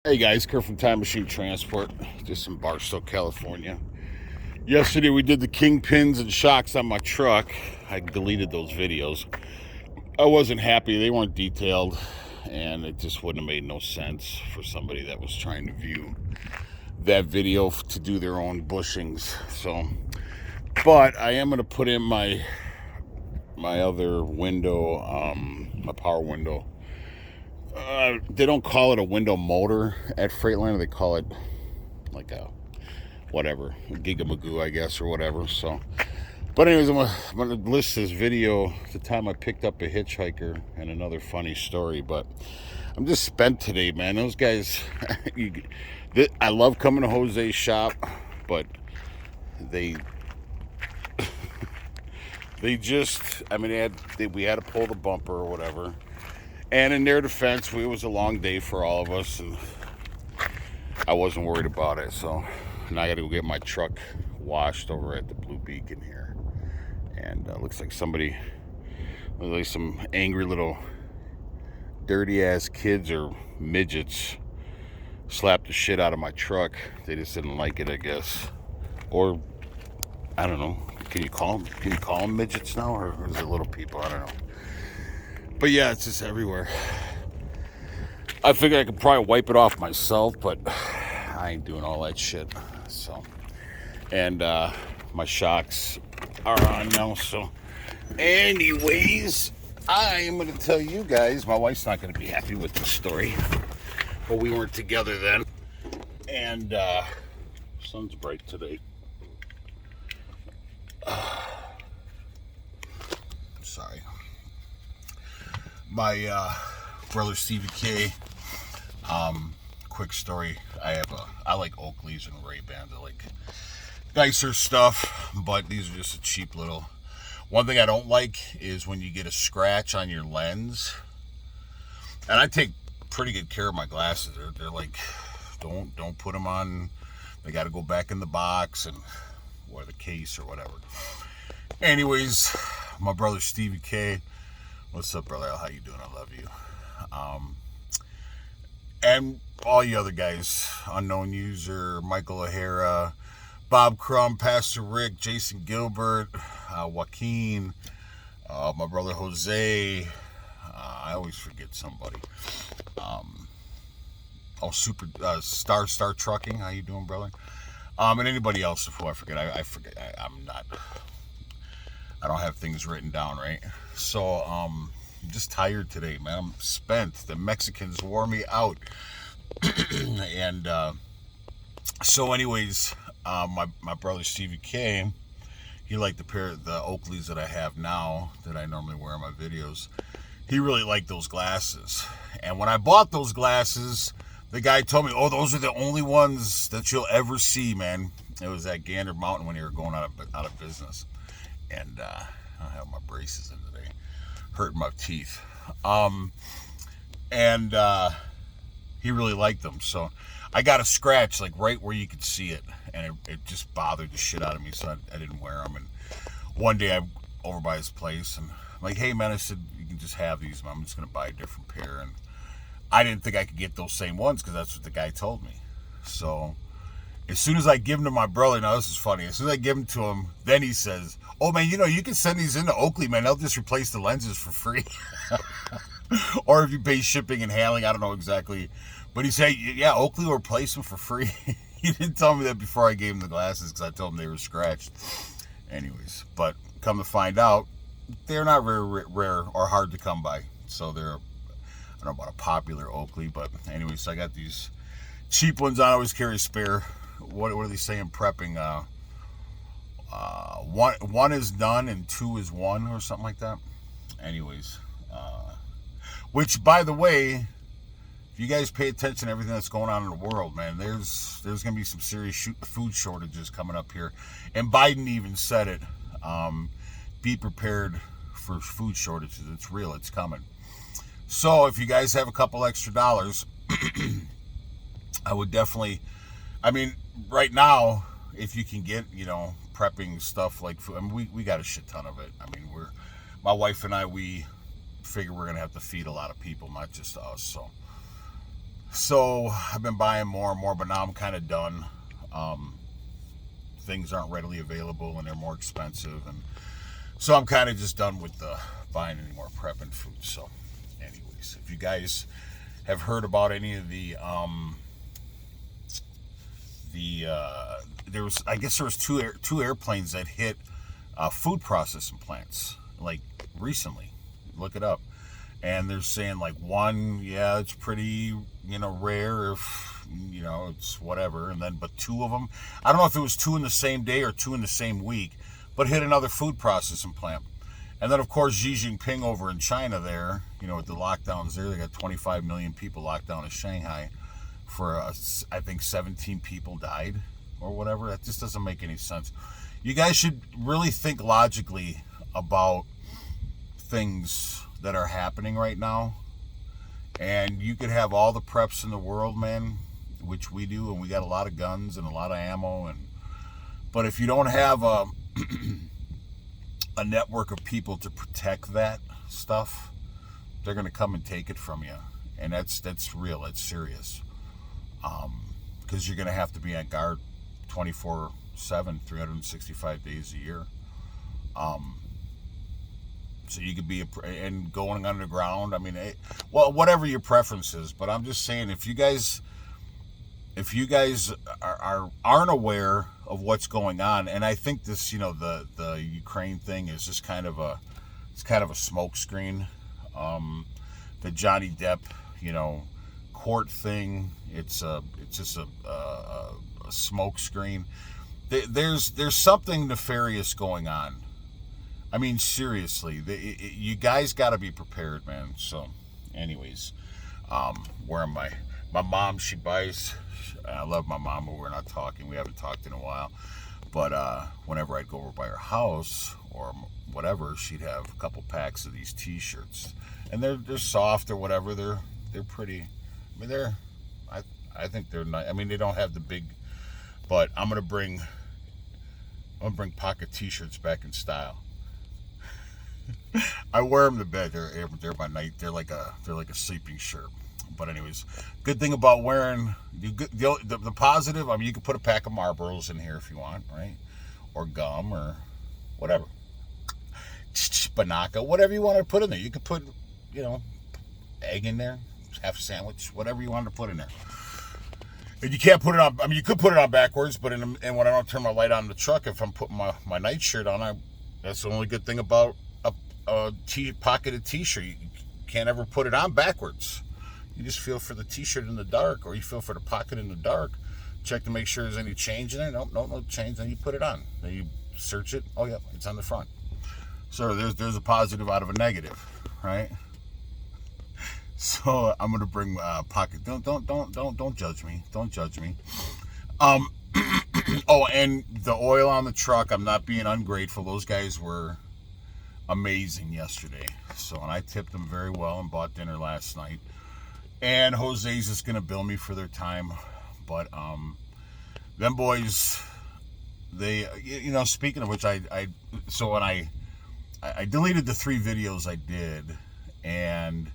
Hey guys, Kurt from Time Machine Transport, just in Barstow, California. Yesterday we did the kingpins and shocks on my truck. I deleted those videos. I wasn't happy, they weren't detailed, and it just wouldn't have made no sense for somebody that was trying to view that video to do their own bushings. So, but I am going to put in my other window, my power window. They don't call it a window motor at Freightliner. They call it like a whatever, a gigamagoo, I guess, or whatever. So, but anyways, I'm gonna list this video the time I picked up a hitchhiker and another funny story. But I'm just spent today, man. Those guys, I love coming to Jose's shop, but they just, I mean, we had to pull the bumper or whatever. And in their defense, it was a long day for all of us, and I wasn't worried about it. So now I got to go get my truck washed over at the Blue Beacon here. And looks like some angry little dirty ass kids or midgets slapped the shit out of my truck. They just didn't like it, I guess. Or, I don't know. Can you call them midgets now? Or is it little people? I don't know. But yeah, it's just everywhere. I figured I could probably wipe it off myself, but I ain't doing all that shit. So, and my shocks are on now. So, anyways, I am going to tell you guys. My wife's not going to be happy with this story, but we weren't together then. And sun's bright today. Sorry. My brother Stevie K. Quick story. I like Oakleys and Ray-Bans. I like nicer stuff, but these are just a cheap little. One thing I don't like is when you get a scratch on your lens. And I take pretty good care of my glasses. They're like, don't put them on. They got to go back in the box or the case or whatever. Anyways, my brother Stevie K. What's up, brother? How you doing? I love you. And all you other guys, Unknown User, Michael O'Hara, Bob Crum, Pastor Rick, Jason Gilbert, Joaquin, my brother Jose. I always forget somebody. Star Trucking. How you doing, brother? And anybody else who I forget. I forget. I don't have things written down, right? So, I'm just tired today, man. I'm spent. The Mexicans wore me out. And so anyways, my brother Stevie K, he liked the pair of the Oakleys that I have now that I normally wear in my videos. He really liked those glasses. And when I bought those glasses, the guy told me, oh, those are the only ones that you'll ever see, man. It was at Gander Mountain when they were going out of business. And I have my braces in today, hurting my teeth. And he really liked them, so I got a scratch like right where you could see it, and it just bothered the shit out of me, so I didn't wear them. And one day I'm over by his place, and I'm like, hey man, I said, you can just have these, man. I'm just gonna buy a different pair. And I didn't think I could get those same ones because that's what the guy told me. So as soon as I give them to my brother, now this is funny, as soon as I give them to him, then he says, oh man, you can send these into Oakley, man. They'll just replace the lenses for free. Or if you pay shipping and handling, I don't know exactly. But he said, yeah, Oakley will replace them for free. He didn't tell me that before I gave him the glasses because I told him they were scratched. Anyways, but come to find out, they're not very rare or hard to come by. So they're, I don't know about a popular Oakley, but anyways, so I got these cheap ones. I always carry a spare. What are they saying? Prepping. One is done and two is one or something like that. Anyways, which by the way, if you guys pay attention to everything that's going on in the world, man, there's gonna be some serious food shortages coming up here, and Biden even said it. Be prepared for food shortages. It's real. It's coming. So if you guys have a couple extra dollars, I would definitely. I mean, right now, if you can get, prepping stuff like food, I mean, we got a shit ton of it. I mean, my wife and I, we figure we're going to have to feed a lot of people, not just us. So So I've been buying more and more, but now I'm kind of done. Um, Things aren't readily available and they're more expensive, and so I'm kind of just done with buying any more prep and food. So, anyways, if you guys have heard about any of there was, I guess there was two airplanes that hit food processing plants like recently. Look it up, and they're saying like one, yeah, it's pretty rare if it's whatever, and then but two of them, I don't know if it was two in the same day or two in the same week, but hit another food processing plant. And then, of course, Xi Jinping over in China there, with the lockdowns there, they got 25 million people locked down in Shanghai for, I think 17 people died or whatever. That just doesn't make any sense. You guys should really think logically about things that are happening right now. And you could have all the preps in the world, man, which we do, and we got a lot of guns and a lot of ammo. But if you don't have a network of people to protect that stuff, they're going to come and take it from you, and that's real. It's serious, because you're going to have to be on guard 24/7, 365 days a year. So you could be and going underground. I mean, well, whatever your preference is. But I'm just saying, if you guys aren't aware of what's going on, and I think this, the Ukraine thing is just kind of a smoke screen. The Johnny Depp, court thing. It's just a smoke screen. There's something nefarious going on. I mean, seriously, you guys got to be prepared, man. So, anyways, where am I? My mom, she buys. I love my mom, but we're not talking. We haven't talked in a while. But whenever I'd go over by her house or whatever, she'd have a couple packs of these T-shirts, and they're soft or whatever. They're pretty. I mean, I think they're nice. I mean, they don't have the big. But I'm gonna bring pocket T-shirts back in style. I wear them to bed. They're my night. They're like a sleeping shirt. But anyways, good thing about wearing the positive. I mean, you can put a pack of Marlboros in here if you want, right? Or gum or whatever. Banaka, whatever you want to put in there. You could put, egg in there, half a sandwich, whatever you want to put in there. And you can't put it on. I mean, you could put it on backwards, but and when I don't turn my light on in the truck, if I'm putting my night shirt on, that's the only good thing about a pocketed T-shirt. You can't ever put it on backwards. You just feel for the T-shirt in the dark, or you feel for the pocket in the dark. Check to make sure there's any change in there. Nope, no change. Then you put it on. Then you search it. Oh yeah, it's on the front. So there's a positive out of a negative, right? So I'm gonna bring pocket. Don't judge me. Don't judge me. Oh, and the oil on the truck. I'm not being ungrateful. Those guys were amazing yesterday. So, and I tipped them very well and bought dinner last night. And Jose's just gonna bill me for their time. But them boys, they, speaking of which, so when I deleted the 3 videos I did, and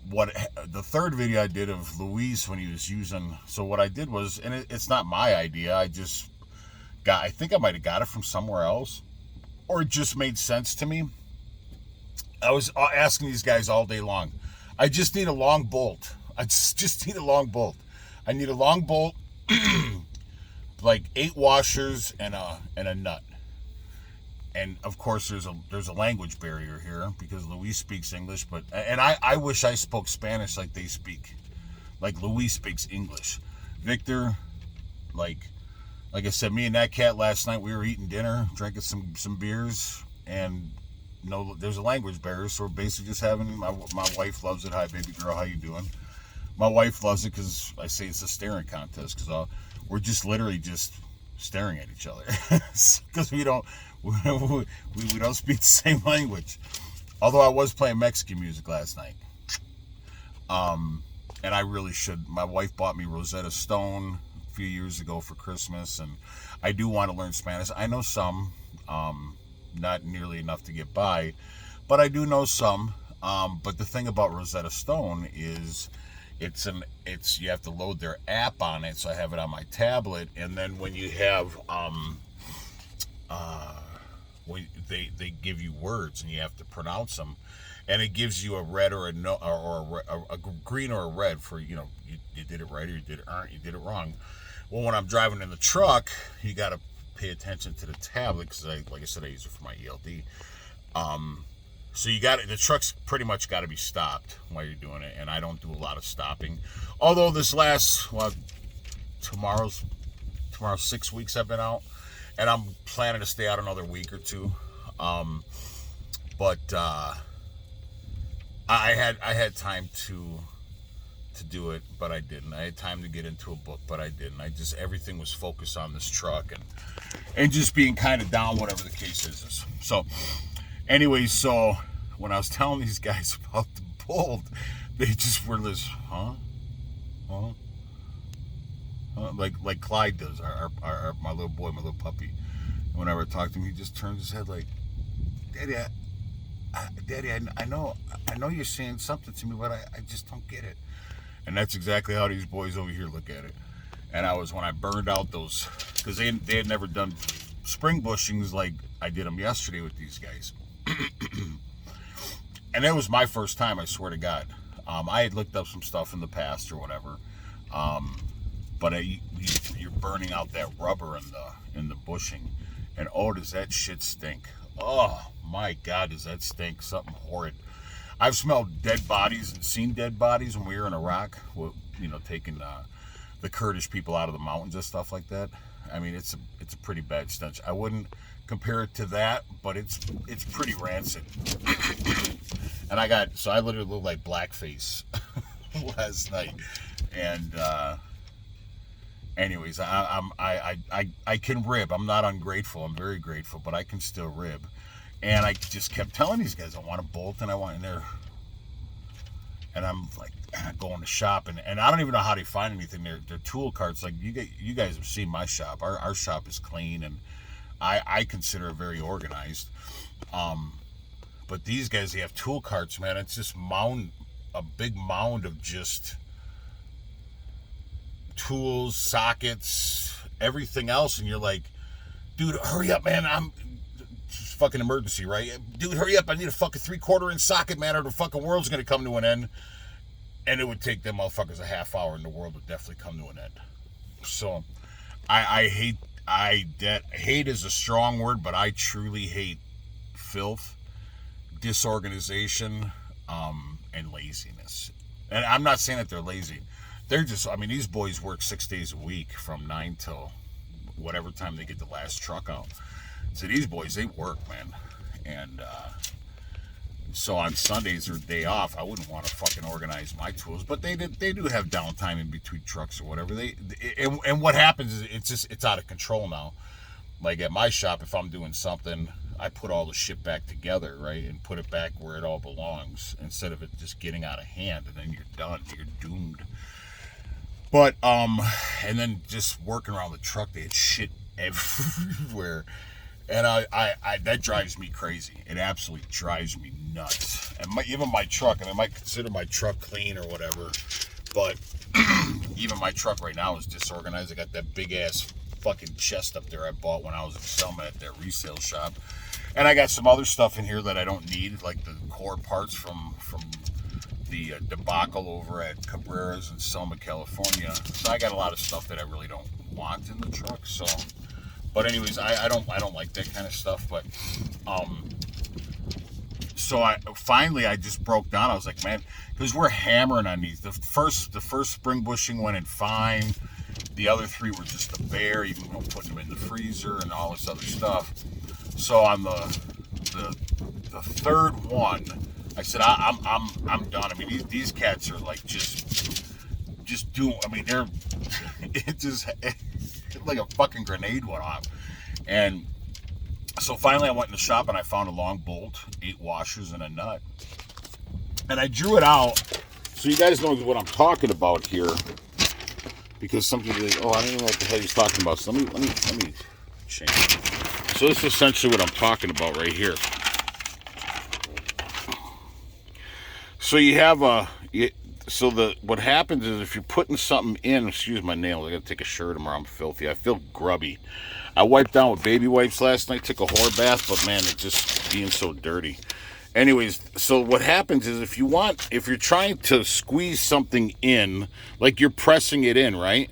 the third video I did of Luis when he was using, so what I did was, and it's not my idea, I think I might have got it from somewhere else, or it just made sense to me. I was asking these guys all day long, I just need a long bolt. I just need a long bolt. I need a long bolt, like 8 washers and a nut. And of course, there's a language barrier here because Luis speaks English, and I wish I spoke Spanish like they speak, like Luis speaks English. Victor, like I said, me and that cat last night, we were eating dinner, drinking some beers, and there's a language barrier, so we're basically just having, my wife loves it. Hi, baby girl, how you doing? My wife loves it because I say it's a staring contest, because we're just literally just staring at each other because we don't speak the same language. Although I was playing Mexican music last night, and I really should. My wife bought me Rosetta Stone a few years ago for Christmas, and I do want to learn Spanish. I know some, not nearly enough to get by, but I do know some. But the thing about Rosetta Stone is you have to load their app on it, so I have it on my tablet, and then when you have they give you words and you have to pronounce them, and it gives you a red or a no or a green or a red for, you did it right or you did it wrong. Well, when I'm driving in the truck, you got to pay attention to the tablet because like I said, I use it for my ELD. So the truck's pretty much got to be stopped while you're doing it, and I don't do a lot of stopping. Although tomorrow's 6 weeks I've been out, and I'm planning to stay out another week or two. But I had time to do it, but I didn't. I had time to get into a book, but I didn't. Everything was focused on this truck and just being kind of down, whatever the case is. So, anyways, so when I was telling these guys about the Bolt, they just were this, huh? Like Clyde does, my little boy, my little puppy. And whenever I talk to him, he just turns his head like, Daddy, I know you're saying something to me, but I just don't get it. And that's exactly how these boys over here look at it. And when I burned out those, because they had never done spring bushings like I did them yesterday with these guys. And that was my first time, I swear to God. I had looked up some stuff in the past or whatever. But you're burning out that rubber in the bushing. And oh, does that shit stink. Oh my God, does that stink? Something horrid. I've smelled dead bodies and seen dead bodies when we were in Iraq, taking the Kurdish people out of the mountains and stuff like that. I mean, it's a pretty bad stench. I wouldn't compare it to that, but it's pretty rancid. And I literally looked like blackface last night. And anyways, I can rib. I'm not ungrateful. I'm very grateful, but I can still rib. And I just kept telling these guys, I want a Bolt and and I'm like going to shop, and I don't even know how they find anything. Their tool carts, like you guys have seen my shop. Our shop is clean, and I consider it very organized. But these guys, they have tool carts, man. It's just a big mound of just tools, sockets, everything else, and you're like, dude, hurry up, man. It's fucking emergency, right? Dude, hurry up. I need a fucking 3/4 inch socket, man, or the fucking world's gonna come to an end. And it would take them motherfuckers a half hour, and the world would definitely come to an end. So I hate is a strong word, but I truly hate filth, disorganization, and laziness. And I'm not saying that they're lazy. They're just, these boys work 6 days a week from 9 till whatever time they get the last truck out. So these boys, they work, man. And so on Sundays or day off, I wouldn't want to fucking organize my tools. But they do have downtime in between trucks or whatever. And what happens is it's out of control now. Like at my shop, if I'm doing something, I put all the shit back together, right, and put it back where it all belongs, instead of it just getting out of hand, and then you're done, you're doomed. But and then just working around the truck, they had shit everywhere, and I that drives me crazy. It absolutely drives me nuts. And even my truck, I might consider my truck clean or whatever, but even my truck right now is disorganized. I got that big ass fucking chest up there I bought when I was in Selma at that resale shop, and I got some other stuff in here that I don't need, like the core parts from the debacle over at Cabrera's in Selma, California. So I got a lot of stuff that I really don't want in the truck. So, but anyways, I don't like that kind of stuff. But so I just broke down. I was like, man, because we're hammering on these. The first spring bushing went in fine. The other 3 were just a bear, even putting them in the freezer and all this other stuff. So on the third one, I said, I'm done. These cats are like just doing. They're it just like a fucking grenade went off. And so finally, I went in the shop and I found a long bolt, 8 washers, and a nut. And I drew it out so you guys know what I'm talking about here. Because something like, I don't even know what the hell he's talking about. So let me change. So this is essentially what I'm talking about right here. So you have So what happens is if you're putting something in, excuse my nails, I gotta take a shirt tomorrow. I'm filthy. I feel grubby. I wiped down with baby wipes last night, took a whore bath, but man, it's just being so dirty. Anyways, so what happens is if you're trying to squeeze something in, like you're pressing it in, right?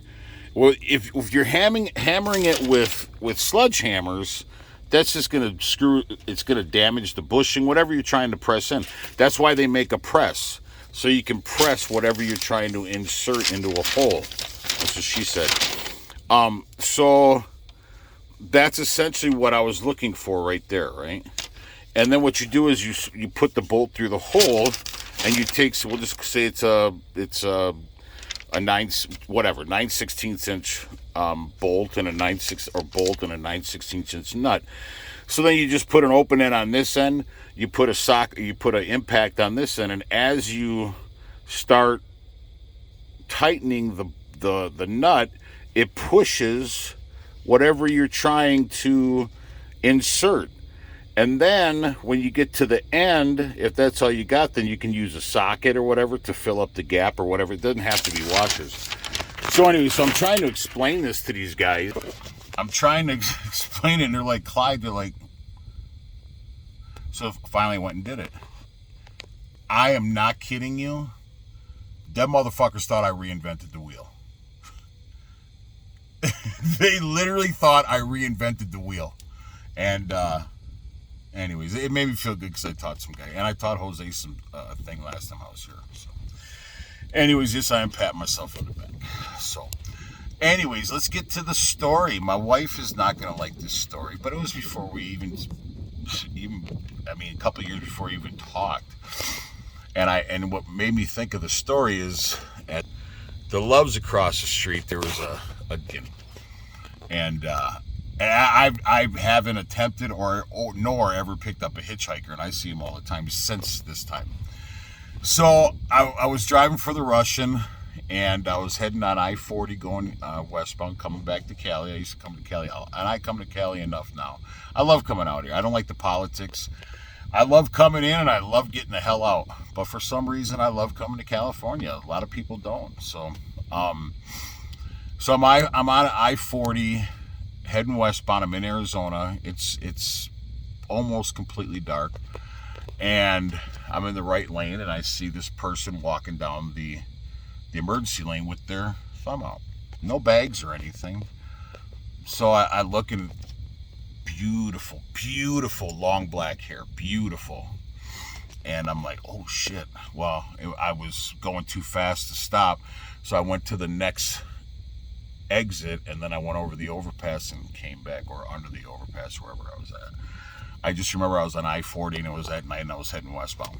Well, if you're hammering it with sledgehammers, that's just gonna screw. It's gonna damage the bushing, whatever you're trying to press in. That's why they make a press, so you can press whatever you're trying to insert into a hole. That's what she said. So that's essentially what I was looking for right there, right? And then what you do is you put the bolt through the hole, and you take. So we'll just say it's a 9/16 inch bolt and a 9/16 inch nut. So then you just put an open end on this end, you put an impact on this end, and as you start tightening the nut, it pushes whatever you're trying to insert. And then when you get to the end, if that's all you got, then you can use a socket or whatever to fill up the gap or whatever. It doesn't have to be washers. So anyway, so I'm trying to explain this to these guys. I'm trying to explain it, and they're like, Clyde, they're like, so finally went and did it. I am not kidding you. Them motherfuckers thought I reinvented the wheel. They literally thought I reinvented the wheel. And, anyways, it made me feel good because I taught some guy. And I taught Jose some thing last time I was here. So, anyways, yes, I am patting myself on the back. So, anyways, let's get to the story. My wife is not going to like this story, but it was before we even a couple of years before we even talked. And what made me think of the story is at the Loves across the street, there was a Guinea. And I haven't attempted nor ever picked up a hitchhiker, and I see him all the time since this time. So I was driving for the Russian, and I was heading on I-40 going westbound, coming back to Cali. I used to come to Cali, and I come to Cali enough now. I love coming out here. I don't like the politics. I love coming in, and I love getting the hell out. But for some reason, I love coming to California. A lot of people don't. So, I'm on I-40. Heading westbound. I'm in Arizona. It's almost completely dark, and I'm in the right lane, and I see this person walking down the emergency lane with their thumb out. No bags or anything. So I look, and beautiful long black hair, beautiful. And I'm like, oh shit. Well, I was going too fast to stop, so I went to the next exit, and then I went over the overpass and came back, or under the overpass, wherever I was at. I just remember I was on I-40, and it was at night, and I was heading westbound.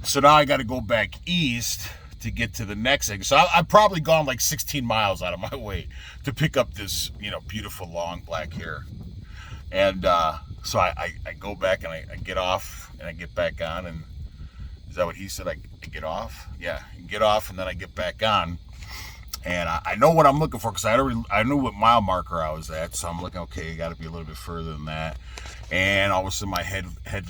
So now I got to go back east to get to the next exit. So I've probably gone like 16 miles out of my way to pick up this, beautiful long black hair. And so I go back, and I get off, and I get back on. And is that what he said? I get off? Yeah, get off, and then I get back on. And I know what I'm looking for, because I knew what mile marker I was at. So I'm looking, okay, you got to be a little bit further than that. And all of a sudden my head